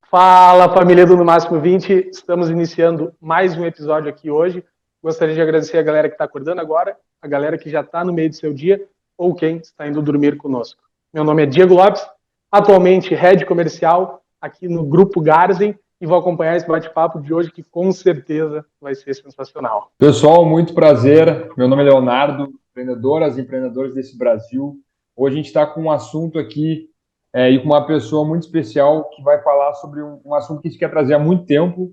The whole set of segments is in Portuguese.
Fala, família do No Máximo 20, estamos iniciando mais um episódio aqui hoje. Gostaria de agradecer a galera que está acordando agora, a galera que já está no meio do seu dia ou quem está indo dormir conosco. Meu nome é Diego Lopes, atualmente Head Comercial aqui no Grupo Garzen, e vou acompanhar esse bate-papo de hoje que com certeza vai ser sensacional. Pessoal, muito prazer. Meu nome é Leonardo, empreendedoras e empreendedores desse Brasil. Hoje a gente está com um assunto aqui e com uma pessoa muito especial que vai falar sobre um assunto que a gente quer trazer há muito tempo.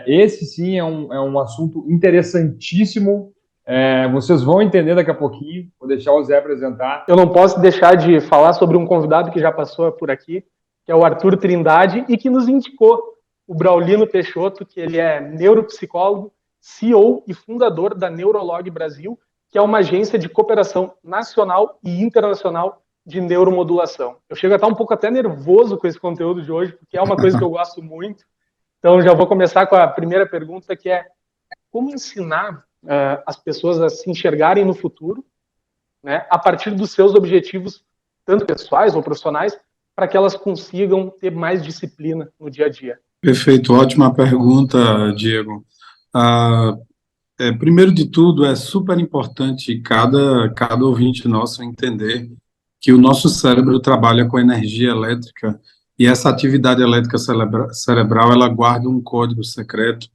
Esse sim é um assunto interessantíssimo. Vocês vão entender daqui a pouquinho. Vou deixar o Zé apresentar. Eu não posso deixar de falar sobre um convidado que já passou por aqui, que é o Arthur Trindade, e que nos indicou o Braulino Peixoto, que ele é neuropsicólogo, CEO e fundador da Neurolog Brasil, que é uma agência de cooperação nacional e internacional de neuromodulação. Eu chego a estar um pouco até nervoso com esse conteúdo de hoje, porque é uma coisa que eu gosto muito. Então, já vou começar com a primeira pergunta, que é como ensinar as pessoas a se enxergarem no futuro, né, a partir dos seus objetivos, tanto pessoais ou profissionais, para que elas consigam ter mais disciplina no dia a dia. Perfeito, ótima pergunta, Diego. Primeiro de tudo, é super importante cada ouvinte nosso entender que o nosso cérebro trabalha com energia elétrica e essa atividade elétrica cerebral, ela guarda um código secreto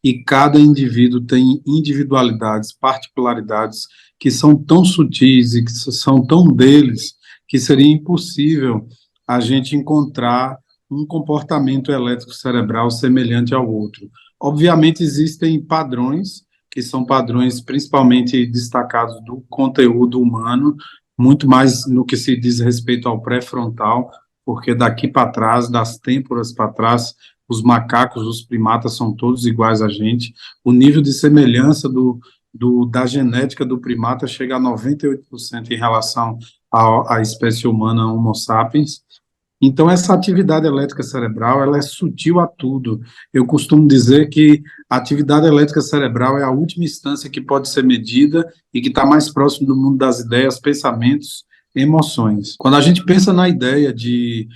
e cada indivíduo tem individualidades, particularidades que são tão sutis e que são tão deles que seria impossível a gente encontrar um comportamento elétrico cerebral semelhante ao outro. Obviamente, existem padrões, que são padrões principalmente destacados do conteúdo humano, muito mais no que se diz respeito ao pré-frontal, porque daqui para trás, das têmporas para trás, os macacos, os primatas são todos iguais a gente. O nível de semelhança da genética do primata chega a 98% em relação à espécie humana Homo sapiens. Então, essa atividade elétrica cerebral, ela é sutil a tudo. Eu costumo dizer que a atividade elétrica cerebral é a última instância que pode ser medida e que está mais próximo do mundo das ideias, pensamentos, emoções. Quando a gente pensa na ideia de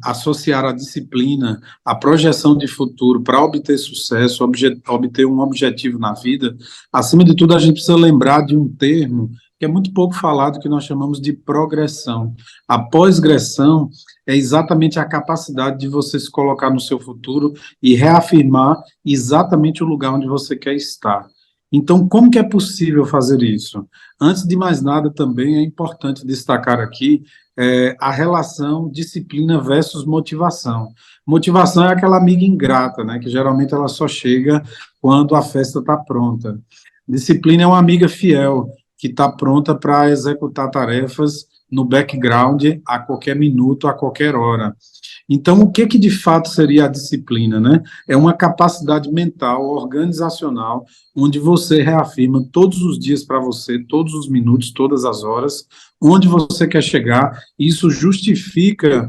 associar a disciplina, a projeção de futuro para obter sucesso, obter um objetivo na vida, acima de tudo, a gente precisa lembrar de um termo que é muito pouco falado, que nós chamamos de progressão. A pós-gressão é exatamente a capacidade de você se colocar no seu futuro e reafirmar exatamente o lugar onde você quer estar. Então, como que é possível fazer isso? Antes de mais nada, também é importante destacar aqui a relação disciplina versus motivação. Motivação é aquela amiga ingrata, né, que geralmente ela só chega quando a festa está pronta. Disciplina é uma amiga fiel, que está pronta para executar tarefas no background a qualquer minuto, a qualquer hora. Então, o que de fato seria a disciplina, né? É uma capacidade mental, organizacional, onde você reafirma todos os dias para você, todos os minutos, todas as horas, onde você quer chegar. Isso justifica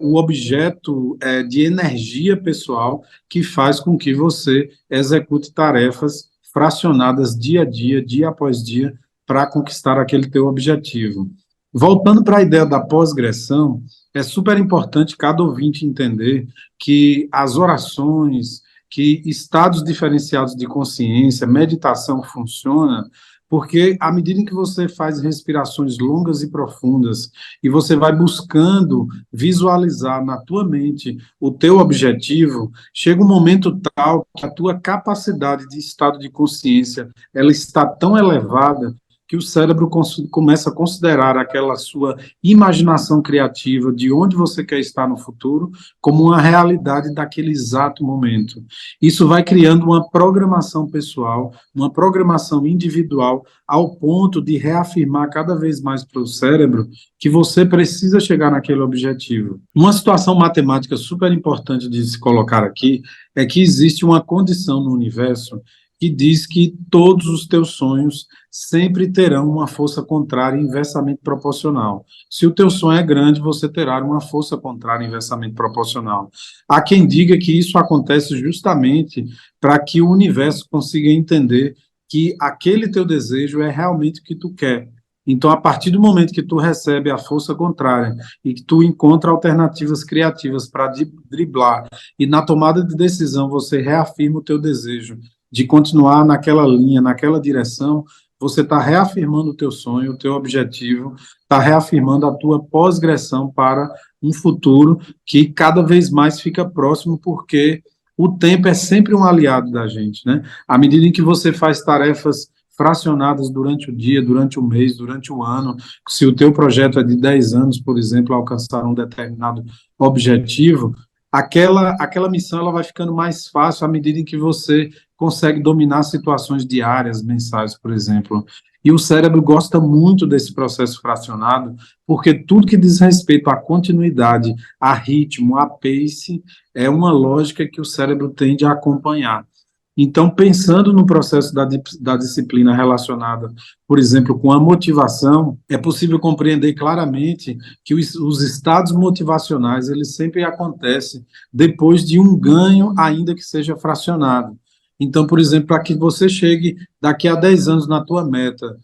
o objeto de energia pessoal que faz com que você execute tarefas fracionadas dia a dia após dia, para conquistar aquele teu objetivo. Voltando para a ideia da pós-gressão, é super importante cada ouvinte entender que as orações, que estados diferenciados de consciência, meditação funciona, porque à medida em que você faz respirações longas e profundas e você vai buscando visualizar na tua mente o teu objetivo, chega um momento tal que a tua capacidade de estado de consciência ela está tão elevada que o cérebro começa a considerar aquela sua imaginação criativa de onde você quer estar no futuro como uma realidade daquele exato momento. Isso vai criando uma programação pessoal, uma programação individual, ao ponto de reafirmar cada vez mais para o cérebro que você precisa chegar naquele objetivo. Uma situação matemática super importante de se colocar aqui é que existe uma condição no universo que diz que todos os teus sonhos sempre terão uma força contrária inversamente proporcional. Se o teu sonho é grande, você terá uma força contrária inversamente proporcional. Há quem diga que isso acontece justamente para que o universo consiga entender que aquele teu desejo é realmente o que tu quer. Então, a partir do momento que tu recebe a força contrária e que tu encontra alternativas criativas para driblar, e na tomada de decisão você reafirma o teu desejo de continuar naquela linha, naquela direção, você está reafirmando o teu sonho, o teu objetivo, está reafirmando a tua pós-gressão para um futuro que cada vez mais fica próximo, porque o tempo é sempre um aliado da gente, né? À medida em que você faz tarefas fracionadas durante o dia, durante o mês, durante o ano, se o teu projeto é de 10 anos, por exemplo, alcançar um determinado objetivo, aquela missão ela vai ficando mais fácil à medida em que você consegue dominar situações diárias, mensais, por exemplo. E o cérebro gosta muito desse processo fracionado, porque tudo que diz respeito à continuidade, a ritmo, a pace, é uma lógica que o cérebro tende a acompanhar. Então, pensando no processo da disciplina relacionada, por exemplo, com a motivação, é possível compreender claramente que os estados motivacionais, eles sempre acontecem depois de um ganho, ainda que seja fracionado. Então, por exemplo, para que você chegue daqui a 10 anos na tua meta,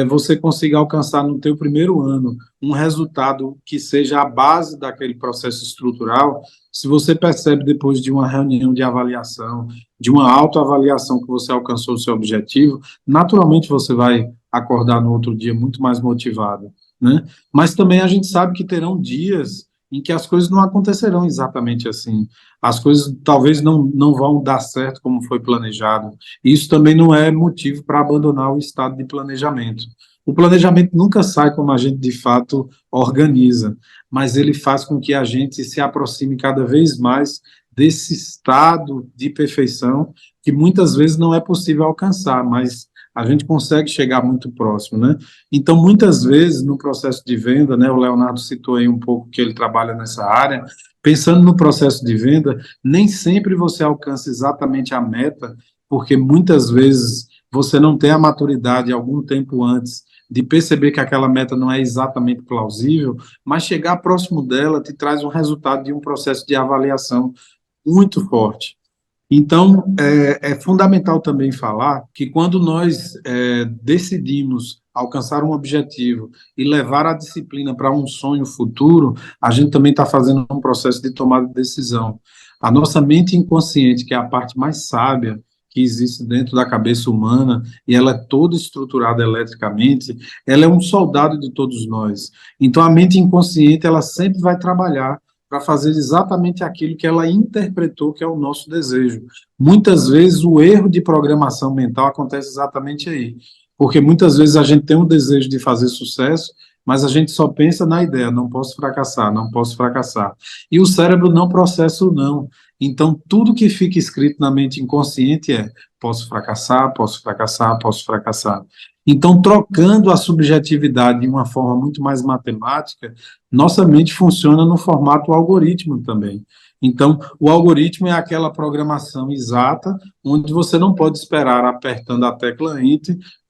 você consiga alcançar no teu primeiro ano um resultado que seja a base daquele processo estrutural, se você percebe depois de uma reunião de avaliação, de uma autoavaliação que você alcançou o seu objetivo, naturalmente você vai acordar no outro dia muito mais motivado, né? Mas também a gente sabe que terão dias em que as coisas não acontecerão exatamente assim. As coisas talvez não vão dar certo como foi planejado. Isso também não é motivo para abandonar o estado de planejamento. O planejamento nunca sai como a gente de fato organiza, mas ele faz com que a gente se aproxime cada vez mais desse estado de perfeição que muitas vezes não é possível alcançar, mas a gente consegue chegar muito próximo, né? Então, muitas vezes, no processo de venda, né, o Leonardo citou aí um pouco que ele trabalha nessa área, pensando no processo de venda, nem sempre você alcança exatamente a meta, porque muitas vezes você não tem a maturidade algum tempo antes de perceber que aquela meta não é exatamente plausível, mas chegar próximo dela te traz um resultado de um processo de avaliação muito forte. Então, é fundamental também falar que quando nós decidimos alcançar um objetivo e levar a disciplina para um sonho futuro, a gente também está fazendo um processo de tomada de decisão. A nossa mente inconsciente, que é a parte mais sábia que existe dentro da cabeça humana, e ela é toda estruturada eletricamente, ela é um soldado de todos nós. Então, a mente inconsciente, ela sempre vai trabalhar para fazer exatamente aquilo que ela interpretou que é o nosso desejo. Muitas vezes o erro de programação mental acontece exatamente aí, porque muitas vezes a gente tem um desejo de fazer sucesso, mas a gente só pensa na ideia, não posso fracassar, não posso fracassar. E o cérebro não processa o não. Então, tudo que fica escrito na mente inconsciente é posso fracassar, posso fracassar, posso fracassar. Então, trocando a subjetividade de uma forma muito mais matemática, nossa mente funciona no formato algoritmo também. Então, o algoritmo é aquela programação exata, onde você não pode esperar apertando a tecla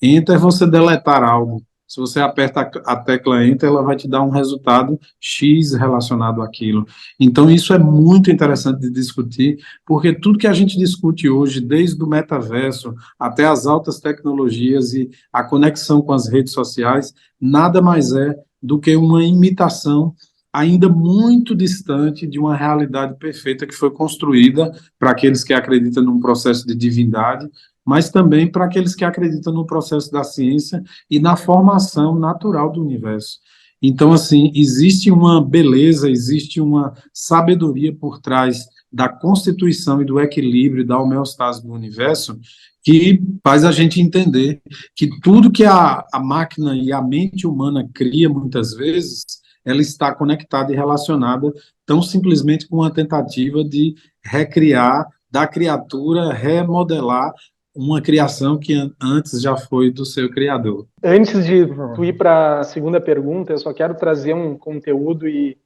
Enter você deletar algo. Se você aperta a tecla Enter, ela vai te dar um resultado X relacionado àquilo. Então, isso é muito interessante de discutir, porque tudo que a gente discute hoje, desde o metaverso até as altas tecnologias e a conexão com as redes sociais, nada mais é do que uma imitação ainda muito distante de uma realidade perfeita que foi construída para aqueles que acreditam num processo de divindade, mas também para aqueles que acreditam no processo da ciência e na formação natural do universo. Então, assim, existe uma beleza, existe uma sabedoria por trás da constituição e do equilíbrio, da homeostase do universo, que faz a gente entender que tudo que a máquina e a mente humana cria, muitas vezes, ela está conectada e relacionada tão simplesmente com uma tentativa de recriar, da criatura, remodelar uma criação que antes já foi do seu criador. Antes de tu ir para a segunda pergunta, eu só quero trazer um conteúdo e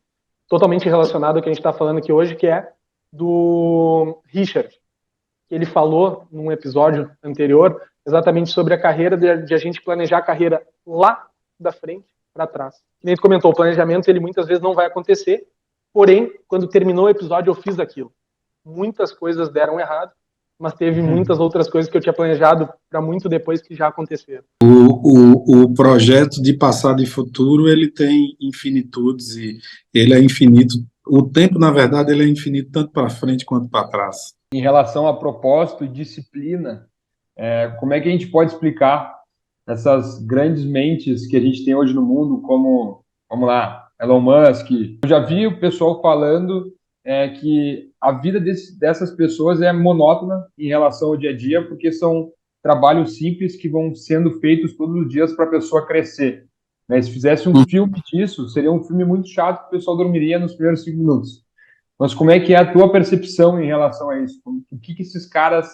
totalmente relacionado ao que a gente está falando aqui hoje, que é do Richard, que ele falou num episódio anterior, exatamente sobre a carreira, de a gente planejar a carreira lá da frente para trás. Que nem tu comentou, o planejamento, ele muitas vezes não vai acontecer, porém, quando terminou o episódio, eu fiz aquilo. Muitas coisas deram errado, mas teve muitas outras coisas que eu tinha planejado para muito depois que já aconteceram. O projeto de passado e futuro, ele tem infinitudes e ele é infinito. O tempo, na verdade, ele é infinito tanto para frente quanto para trás. Em relação a propósito e disciplina, como é que a gente pode explicar essas grandes mentes que a gente tem hoje no mundo, como, vamos lá, Elon Musk? Eu já vi o pessoal falando que a vida dessas pessoas é monótona em relação ao dia a dia, porque são trabalhos simples que vão sendo feitos todos os dias para a pessoa crescer. Né? Se fizesse um filme disso, seria um filme muito chato, que o pessoal dormiria nos primeiros 5 minutos. Mas como é que é a tua percepção em relação a isso? O que esses caras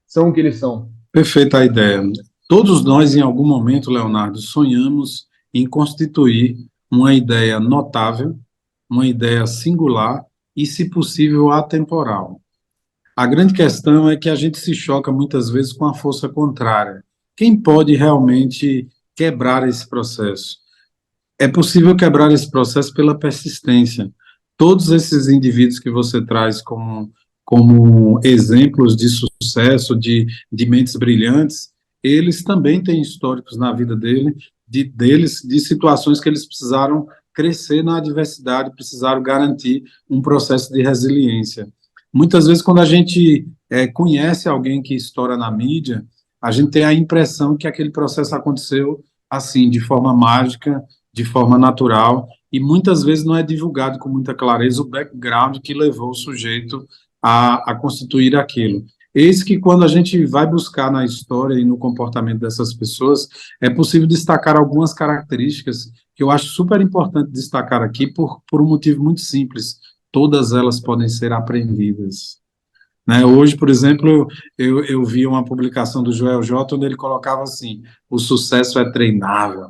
são o que eles são? Perfeita a ideia. Todos nós, em algum momento, Leonardo, sonhamos em constituir uma ideia notável, uma ideia singular e, se possível, atemporal. A grande questão é que a gente se choca muitas vezes com a força contrária. Quem pode realmente quebrar esse processo? É possível quebrar esse processo pela persistência. Todos esses indivíduos que você traz como exemplos de sucesso, de mentes brilhantes, eles também têm históricos na vida deles, de situações que eles precisaram crescer na adversidade, precisaram garantir um processo de resiliência. Muitas vezes, quando a gente conhece alguém que estoura na mídia, a gente tem a impressão que aquele processo aconteceu assim, de forma mágica, de forma natural, e muitas vezes não é divulgado com muita clareza o background que levou o sujeito a constituir aquilo. Eis que quando a gente vai buscar na história e no comportamento dessas pessoas, é possível destacar algumas características que eu acho super importante destacar aqui por um motivo muito simples. Todas elas podem ser aprendidas. Né? Hoje, por exemplo, eu vi uma publicação do Joel J, onde ele colocava assim, o sucesso é treinável.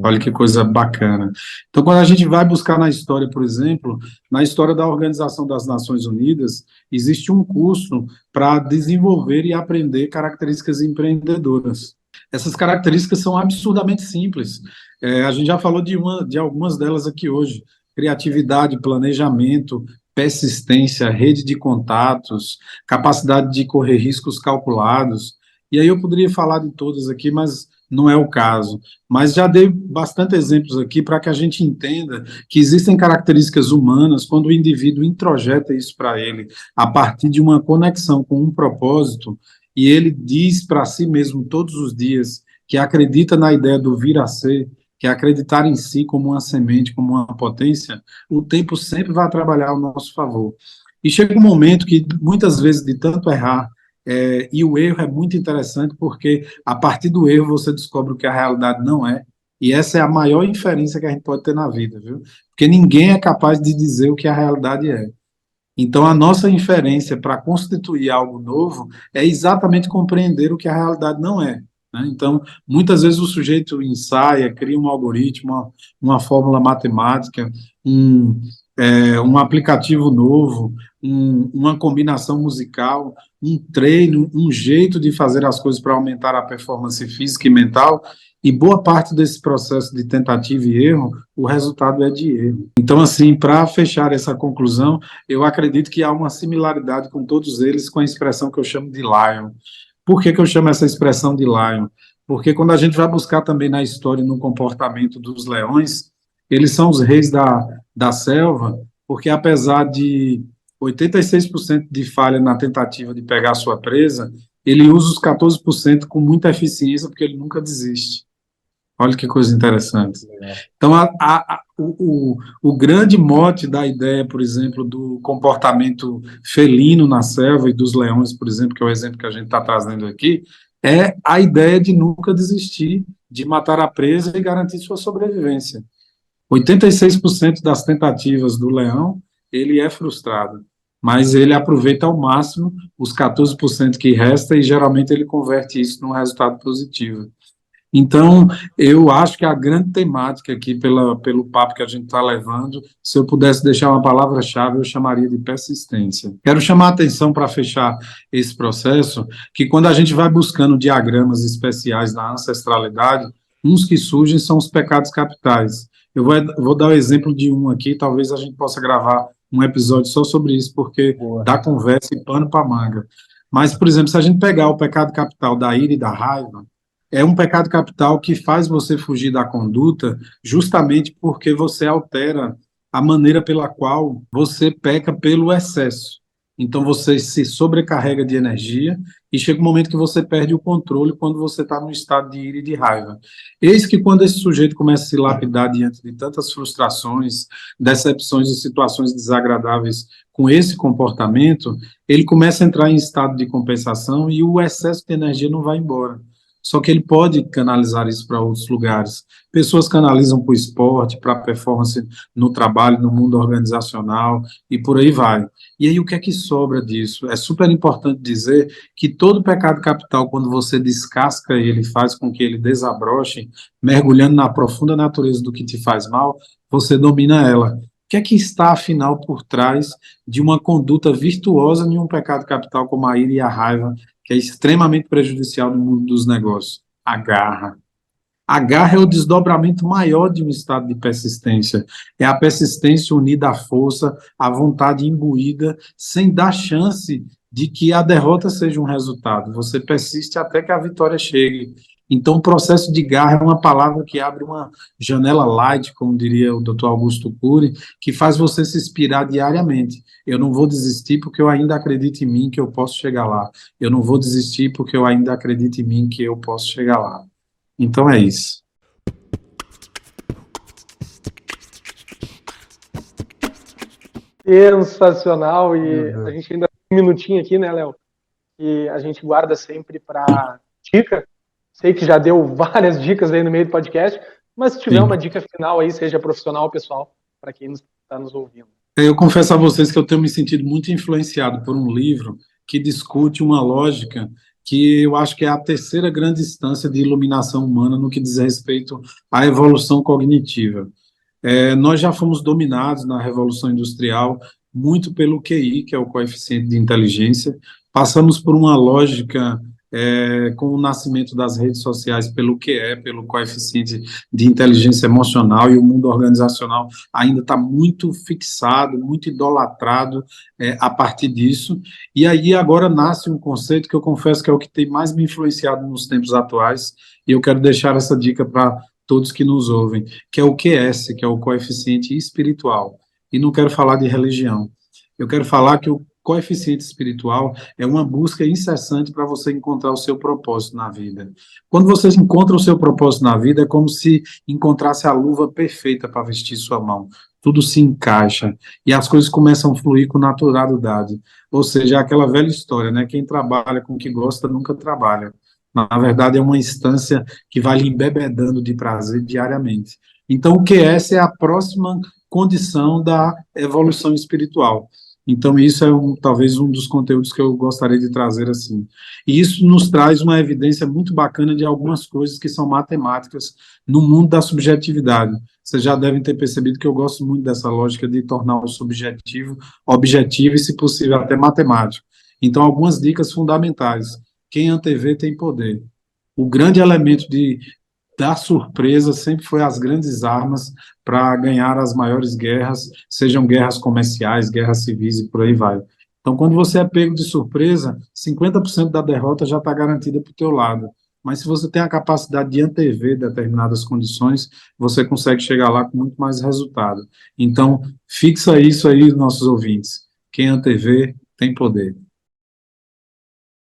Olha que coisa bacana. Então, quando a gente vai buscar na história, por exemplo, na história da Organização das Nações Unidas, existe um curso para desenvolver e aprender características empreendedoras. Essas características são absurdamente simples. A gente já falou de algumas delas aqui hoje. Criatividade, planejamento, persistência, rede de contatos, capacidade de correr riscos calculados. E aí eu poderia falar de todas aqui, mas não é o caso. Mas já dei bastante exemplos aqui para que a gente entenda que existem características humanas quando o indivíduo introjeta isso para ele, a partir de uma conexão com um propósito, e ele diz para si mesmo todos os dias que acredita na ideia do vir a ser, que é acreditar em si como uma semente, como uma potência, o tempo sempre vai trabalhar ao nosso favor. E chega um momento que, muitas vezes, de tanto errar, e o erro é muito interessante porque, a partir do erro, você descobre o que a realidade não é, e essa é a maior inferência que a gente pode ter na vida, viu? Porque ninguém é capaz de dizer o que a realidade é. Então, a nossa inferência para constituir algo novo é exatamente compreender o que a realidade não é. Né? Então, muitas vezes o sujeito ensaia, cria um algoritmo, uma fórmula matemática, um aplicativo novo, uma combinação musical, um treino, um jeito de fazer as coisas para aumentar a performance física e mental, e boa parte desse processo de tentativa e erro, o resultado é de erro. Então, assim, para fechar essa conclusão, eu acredito que há uma similaridade com todos eles com a expressão que eu chamo de Lion. Por que eu chamo essa expressão de Lion? Porque quando a gente vai buscar também na história e no comportamento dos leões, eles são os reis da selva, porque apesar de 86% de falha na tentativa de pegar a sua presa, ele usa os 14% com muita eficiência, porque ele nunca desiste. Olha que coisa interessante. Então, o grande mote da ideia, por exemplo, do comportamento felino na selva e dos leões, por exemplo, que é o exemplo que a gente está trazendo aqui, é a ideia de nunca desistir, de matar a presa e garantir sua sobrevivência. 86% das tentativas do leão, ele é frustrado, mas ele aproveita ao máximo os 14% que resta e geralmente ele converte isso num resultado positivo. Então, eu acho que a grande temática aqui, pelo papo que a gente está levando, se eu pudesse deixar uma palavra-chave, eu chamaria de persistência. Quero chamar a atenção para fechar esse processo, que quando a gente vai buscando diagramas especiais na ancestralidade, uns que surgem são os pecados capitais. Eu vou dar o exemplo de um aqui, talvez a gente possa gravar um episódio só sobre isso, porque dá conversa e pano para manga. Mas, por exemplo, se a gente pegar o pecado capital da ira e da raiva, é um pecado capital que faz você fugir da conduta justamente porque você altera a maneira pela qual você peca pelo excesso. Então você se sobrecarrega de energia e chega um momento que você perde o controle quando você está num estado de ira e de raiva. Eis que quando esse sujeito começa a se lapidar diante de tantas frustrações, decepções e situações desagradáveis com esse comportamento, ele começa a entrar em estado de compensação e o excesso de energia não vai embora. Só que ele pode canalizar isso para outros lugares. Pessoas canalizam para o esporte, para a performance no trabalho, no mundo organizacional e por aí vai. E aí o que é que sobra disso? É super importante dizer que todo pecado capital, quando você descasca ele, faz com que ele desabroche, mergulhando na profunda natureza do que te faz mal, você domina ela. O que é que está, afinal, por trás de uma conduta virtuosa em um pecado capital como a ira e a raiva, que é extremamente prejudicial no mundo dos negócios? A garra. A garra é o desdobramento maior de um estado de persistência. É a persistência unida à força, à vontade imbuída, sem dar chance de que a derrota seja um resultado. Você persiste até que a vitória chegue. Então, o processo de garra é uma palavra que abre uma janela light, como diria o Dr. Augusto Cury, que faz você se inspirar diariamente. Eu não vou desistir porque eu ainda acredito em mim que eu posso chegar lá. Eu não vou desistir porque eu ainda acredito em mim que eu posso chegar lá. Então é isso. Sensacional. E a gente ainda tem um minutinho aqui, né, Léo? Que a gente guarda sempre para dica. Sei que já deu várias dicas aí no meio do podcast, mas se tiver uma dica final aí, seja profissional ou pessoal, para quem está nos ouvindo. Eu confesso a vocês que eu tenho me sentido muito influenciado por um livro que discute uma lógica que eu acho que é a terceira grande instância de iluminação humana no que diz respeito à evolução cognitiva. Nós já fomos dominados na Revolução Industrial muito pelo QI, que é o coeficiente de inteligência. Passamos por uma lógica com o nascimento das redes sociais pelo QE, pelo coeficiente de inteligência emocional, e o mundo organizacional ainda está muito fixado, muito idolatrado a partir disso. E aí agora nasce um conceito que eu confesso que é o que tem mais me influenciado nos tempos atuais, e eu quero deixar essa dica para todos que nos ouvem, que é o QS, que é o coeficiente espiritual. E não quero falar de religião. Eu quero falar que o coeficiente espiritual é uma busca incessante para você encontrar o seu propósito na vida. Quando você encontra o seu propósito na vida, é como se encontrasse a luva perfeita para vestir sua mão. Tudo se encaixa e as coisas começam a fluir com naturalidade. Ou seja, aquela velha história, né? Quem trabalha com o que gosta nunca trabalha. Na verdade, é uma instância que vai lhe embebedando de prazer diariamente. Então, o QS é a próxima condição da evolução espiritual. Então, isso é talvez um dos conteúdos que eu gostaria de trazer assim. E isso nos traz uma evidência muito bacana de algumas coisas que são matemáticas no mundo da subjetividade. Vocês já devem ter percebido que eu gosto muito dessa lógica de tornar o subjetivo objetivo e, se possível, até matemático. Então, algumas dicas fundamentais. Quem antevê tem poder. O grande elemento da surpresa sempre foi as grandes armas para ganhar as maiores guerras, sejam guerras comerciais, guerras civis e por aí vai. Então, quando você é pego de surpresa, 50% da derrota já está garantida para o teu lado. Mas se você tem a capacidade de antever determinadas condições, você consegue chegar lá com muito mais resultado. Então, fixa isso aí, nossos ouvintes. Quem antevê tem poder.